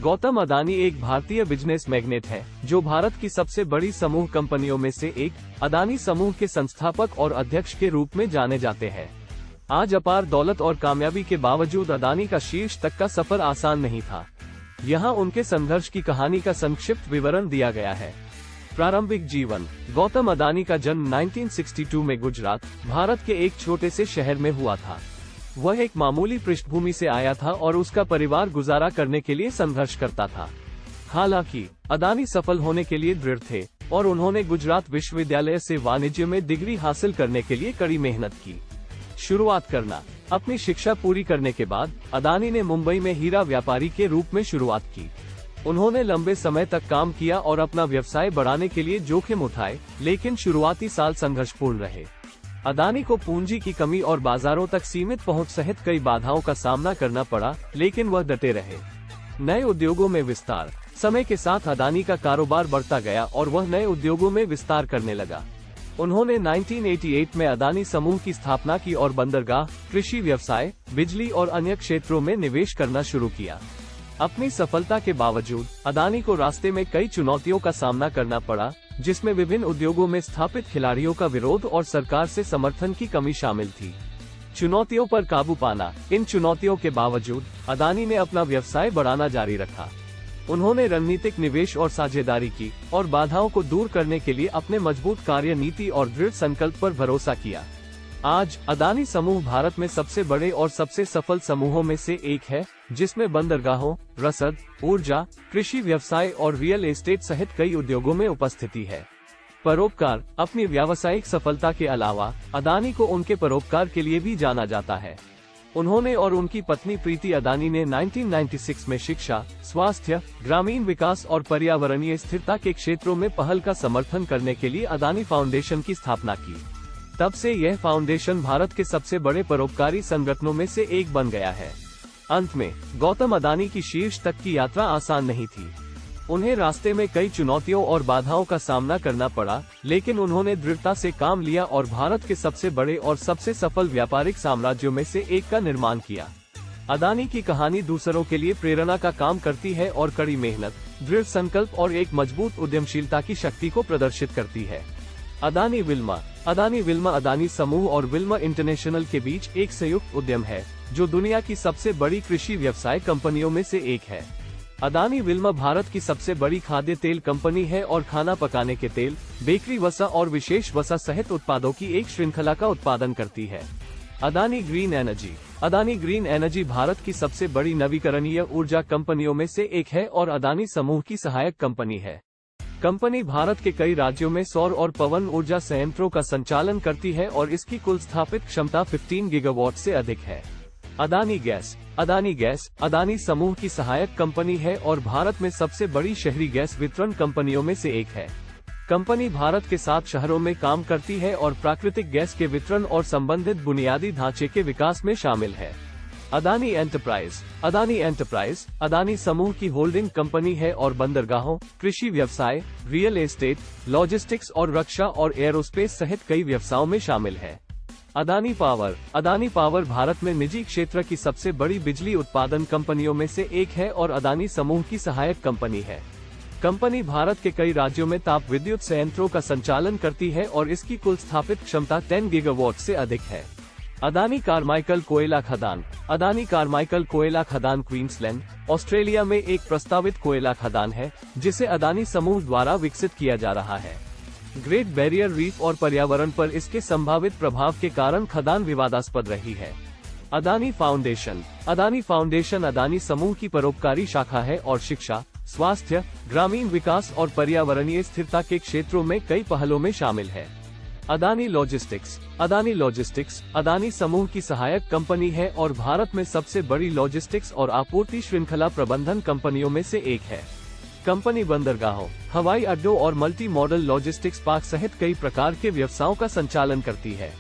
गौतम अदानी एक भारतीय business magnet है जो भारत की सबसे बड़ी समूह कंपनियों में से एक अदानी समूह के संस्थापक और अध्यक्ष के रूप में जाने जाते हैं। आज अपार दौलत और कामयाबी के बावजूद अदानी का शीर्ष तक का सफर आसान नहीं था। यहाँ उनके संघर्ष की कहानी का संक्षिप्त विवरण दिया गया है। प्रारंभिक जीवन। गौतम अदानी का जन्म 1962 में गुजरात, भारत के एक छोटे से शहर में हुआ था। वह एक मामूली पृष्ठभूमि से आया था और उसका परिवार गुजारा करने के लिए संघर्ष करता था। हालांकि अदानी सफल होने के लिए दृढ़ थे और उन्होंने गुजरात विश्वविद्यालय से वाणिज्य में डिग्री हासिल करने के लिए कड़ी मेहनत की। शुरुआत करना। अपनी शिक्षा पूरी करने के बाद अदानी ने मुंबई में हीरा व्यापारी के रूप में शुरुआत की। उन्होंने लंबे समय तक काम किया और अपना व्यवसाय बढ़ाने के लिए जोखिम उठाए, लेकिन शुरुआती साल संघर्षपूर्ण रहे। अदानी को पूंजी की कमी और बाजारों तक सीमित पहुंच सहित कई बाधाओं का सामना करना पड़ा, लेकिन वह डटे रहे। नए उद्योगों में विस्तार। समय के साथ अदानी का कारोबार बढ़ता गया और वह नए उद्योगों में विस्तार करने लगा। उन्होंने 1988 में अदानी समूह की स्थापना की और बंदरगाह, कृषि व्यवसाय, बिजली और अन्य क्षेत्रों में निवेश करना शुरू किया। अपनी सफलता के बावजूद अदानी को रास्ते में कई चुनौतियों का सामना करना पड़ा, जिसमें विभिन्न उद्योगों में स्थापित खिलाड़ियों का विरोध और सरकार से समर्थन की कमी शामिल थी। चुनौतियों पर काबू पाना। इन चुनौतियों के बावजूद अदानी ने अपना व्यवसाय बढ़ाना जारी रखा। उन्होंने रणनीतिक निवेश और साझेदारी की और बाधाओं को दूर करने के लिए अपने मजबूत कार्यनीति और दृढ़ संकल्प पर भरोसा किया। आज अदानी समूह भारत में सबसे बड़े और सबसे सफल समूहों में से एक है, जिसमें बंदरगाहों, रसद, ऊर्जा, कृषि व्यवसाय और रियल एस्टेट सहित कई उद्योगों में उपस्थिति है। परोपकार। अपनी व्यावसायिक सफलता के अलावा अदानी को उनके परोपकार के लिए भी जाना जाता है। उन्होंने और उनकी पत्नी प्रीति अदानी ने 1996 में शिक्षा, स्वास्थ्य, ग्रामीण विकास और पर्यावरणीय स्थिरता के क्षेत्रों में पहल का समर्थन करने के लिए अदानी फाउंडेशन की स्थापना की। तब से यह फाउंडेशन भारत के सबसे बड़े परोपकारी संगठनों में से एक बन गया है। अंत में गौतम अदानी की शीर्ष तक की यात्रा आसान नहीं थी। उन्हें रास्ते में कई चुनौतियों और बाधाओं का सामना करना पड़ा, लेकिन उन्होंने दृढ़ता से काम लिया और भारत के सबसे बड़े और सबसे सफल व्यापारिक साम्राज्यों में से एक का निर्माण किया। अदानी की कहानी दूसरों के लिए प्रेरणा का काम करती है और कड़ी मेहनत, दृढ़ संकल्प और एक मजबूत उद्यमशीलता की शक्ति को प्रदर्शित करती है। अदानी विल्मा। अदानी विल्मा अदानी समूह और विल्मा इंटरनेशनल के बीच एक संयुक्त उद्यम है, जो दुनिया की सबसे बड़ी कृषि व्यवसाय कंपनियों में से एक है। अदानी विल्मा भारत की सबसे बड़ी खाद्य तेल कंपनी है और खाना पकाने के तेल, बेकरी वसा और विशेष वसा सहित उत्पादों की एक श्रृंखला का उत्पादन करती है। Adani green energy. Adani green energy Bharat की सबसे बड़ी नवीकरणीय ऊर्जा कंपनियों में से एक है और अदानी समूह की सहायक कंपनी है। कंपनी भारत के कई राज्यों में सौर और पवन ऊर्जा संयंत्रों का संचालन करती है और इसकी कुल स्थापित क्षमता 15 गीगावाट से अधिक है। अदानी गैस। अदानी गैस अदानी समूह की सहायक कंपनी है और भारत में सबसे बड़ी शहरी गैस वितरण कंपनियों में से एक है। कंपनी भारत के 7 शहरों में काम करती है और प्राकृतिक गैस के वितरण और संबंधित बुनियादी ढांचे के विकास में शामिल है। अदानी एंटरप्राइज। अदानी एंटरप्राइज अदानी समूह की होल्डिंग कंपनी है और बंदरगाहों, कृषि व्यवसाय, रियल एस्टेट, लॉजिस्टिक्स और रक्षा और एयरोस्पेस सहित कई व्यवसायों में शामिल है। अदानी पावर। अदानी पावर भारत में निजी क्षेत्र की सबसे बड़ी बिजली उत्पादन कंपनियों में से एक है और अदानी समूह की सहायक कंपनी है। कंपनी भारत के कई राज्यों में ताप विद्युत संयंत्रों का संचालन करती है और इसकी कुल स्थापित क्षमता 10 गीगावाट से अधिक है। अदानी कारमाइकल कोयला खदान। अदानी कारमाइकल कोयला खदान क्वींसलैंड, ऑस्ट्रेलिया में एक प्रस्तावित कोयला खदान है, जिसे अदानी समूह द्वारा विकसित किया जा रहा है। ग्रेट बैरियर रीफ और पर्यावरण पर इसके संभावित प्रभाव के कारण खदान विवादास्पद रही है। अदानी फाउंडेशन। अदानी फाउंडेशन अदानी समूह की परोपकारी शाखा है और शिक्षा, स्वास्थ्य, ग्रामीण विकास और पर्यावरणीय स्थिरता के क्षेत्रों में कई पहलों में शामिल है। अदानी लॉजिस्टिक्स। अदानी लॉजिस्टिक्स अदानी समूह की सहायक कंपनी है और भारत में सबसे बड़ी लॉजिस्टिक्स और आपूर्ति श्रृंखला प्रबंधन कंपनियों में से एक है। कंपनी बंदरगाहों, हवाई अड्डों और मल्टी मॉडल लॉजिस्टिक्स पार्क सहित कई प्रकार के व्यवसायों का संचालन करती है।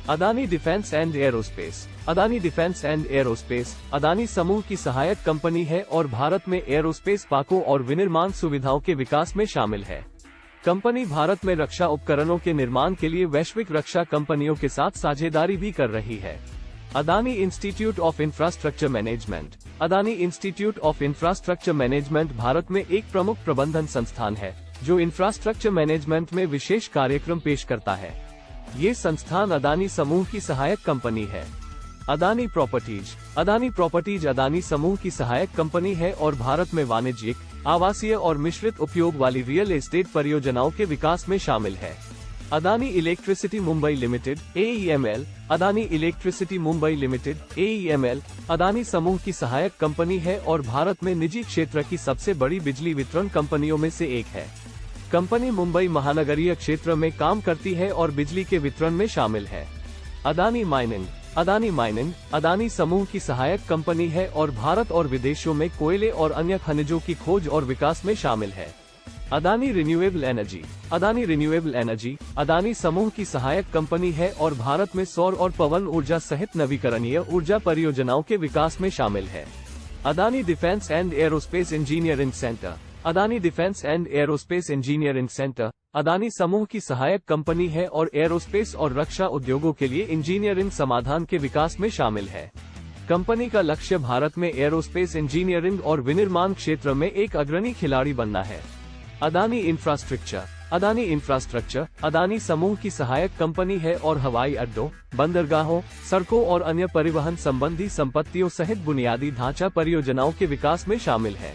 Adani defence and aerospace. Adani defence and aerospace Adani समूह की सहायक कंपनी है और भारत में एरोस्पेस पार्कों और विनिर्माण सुविधाओं के विकास में शामिल है। कंपनी भारत में रक्षा उपकरणों के निर्माण के लिए वैश्विक रक्षा कंपनियों के साथ साझेदारी भी कर रही है। Adani institute of infrastructure management. Adani institute of infrastructure management Bharat में एक प्रमुख प्रबंधन संस्थान है जो इंफ्रास्ट्रक्चर मैनेजमेंट में विशेष कार्यक्रम पेश करता है। ये संस्थान अदानी समूह की सहायक कंपनी है। अदानी प्रॉपर्टीज। अदानी प्रॉपर्टीज अदानी समूह की सहायक कंपनी है और भारत में वाणिज्यिक, आवासीय और मिश्रित उपयोग वाली रियल एस्टेट परियोजनाओं के विकास में शामिल है। Adani electricity Mumbai limited AEML। Adani electricity Mumbai limited AEML Adani समूह की सहायक कंपनी है और भारत में निजी क्षेत्र की सबसे बड़ी बिजली वितरण कंपनियों में से एक है। कंपनी मुंबई महानगरीय क्षेत्र में काम करती है और बिजली के वितरण में शामिल है। अदानी माइनिंग। अदानी माइनिंग अदानी समूह की सहायक कंपनी है और भारत और विदेशों में कोयले और अन्य खनिजों की खोज और विकास में शामिल है। Adani renewable energy. Adani renewable energy Adani समूह की सहायक कंपनी है और भारत में सौर और पवन ऊर्जा सहित नवीकरणीय ऊर्जा परियोजनाओं के विकास में शामिल है। Adani defence and aerospace engineering centre. Adani defence and aerospace engineering centre Adani समूह की सहायक कंपनी है और एरोस्पेस और रक्षा उद्योगों के लिए इंजीनियरिंग समाधान के विकास में शामिल है। कंपनी का लक्ष्य भारत में एरोस्पेस इंजीनियरिंग और विनिर्माण क्षेत्र में एक अग्रणी खिलाड़ी बनना है। अदानी इंफ्रास्ट्रक्चर। अदानी इंफ्रास्ट्रक्चर अदानी समूह की सहायक कंपनी है और हवाई अड्डों, बंदरगाहों, सड़कों और अन्य परिवहन संबंधी संपत्तियों सहित बुनियादी ढांचा परियोजनाओं के विकास में शामिल है।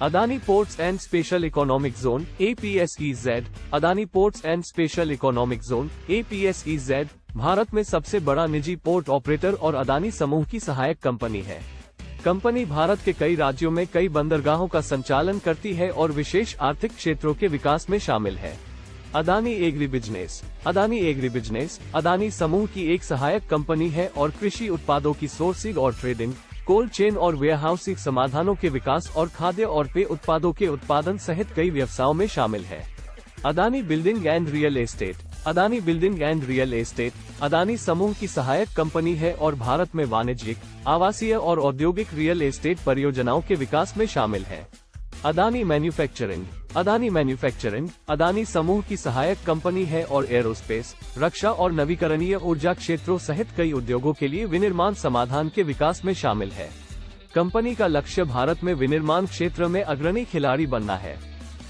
Adani ports and special economic zone APSEZ। Adani ports and special economic zone APSEZ Bharat में सबसे बड़ा निजी पोर्ट ऑपरेटर और अदानी समूह की सहायक कंपनी है। कंपनी भारत के कई राज्यों में कई बंदरगाहों का संचालन करती है और विशेष आर्थिक क्षेत्रों के विकास में शामिल है। Adani agri business. Adani agri business Adani समूह की एक सहायक कंपनी है और कृषि उत्पादों की सोर्सिंग और ट्रेडिंग, कोल्ड चेन और वेयरहाउसिंग समाधानों के विकास और खाद्य और पेय उत्पादों के उत्पादन सहित कई व्यवसायों में शामिल है। Adani building and real estate. Adani building and real estate Adani समूह की सहायक कंपनी है और भारत में वाणिज्यिक, आवासीय और औद्योगिक रियल एस्टेट परियोजनाओं के विकास में शामिल है। अदानी मैन्युफैक्चरिंग। अदानी मैन्युफैक्चरिंग अदानी समूह की सहायक कंपनी है और एरोस्पेस, रक्षा और नवीकरणीय ऊर्जा क्षेत्रों सहित कई उद्योगों के लिए विनिर्माण समाधान के विकास में शामिल है। कंपनी का लक्ष्य भारत में विनिर्माण क्षेत्र में अग्रणी खिलाड़ी बनना है।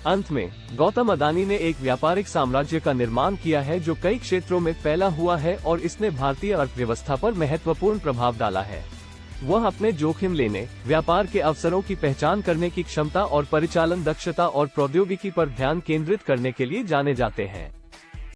अंत में गौतम अदानी ने एक व्यापारिक साम्राज्य का निर्माण किया है जो कई क्षेत्रों में फैला हुआ है और इसने भारतीय अर्थव्यवस्था पर महत्वपूर्ण प्रभाव डाला है। वह अपने जोखिम लेने, व्यापार के अवसरों की पहचान करने की क्षमता और परिचालन दक्षता और प्रौद्योगिकी पर ध्यान केंद्रित करने के लिए जाने जाते हैं।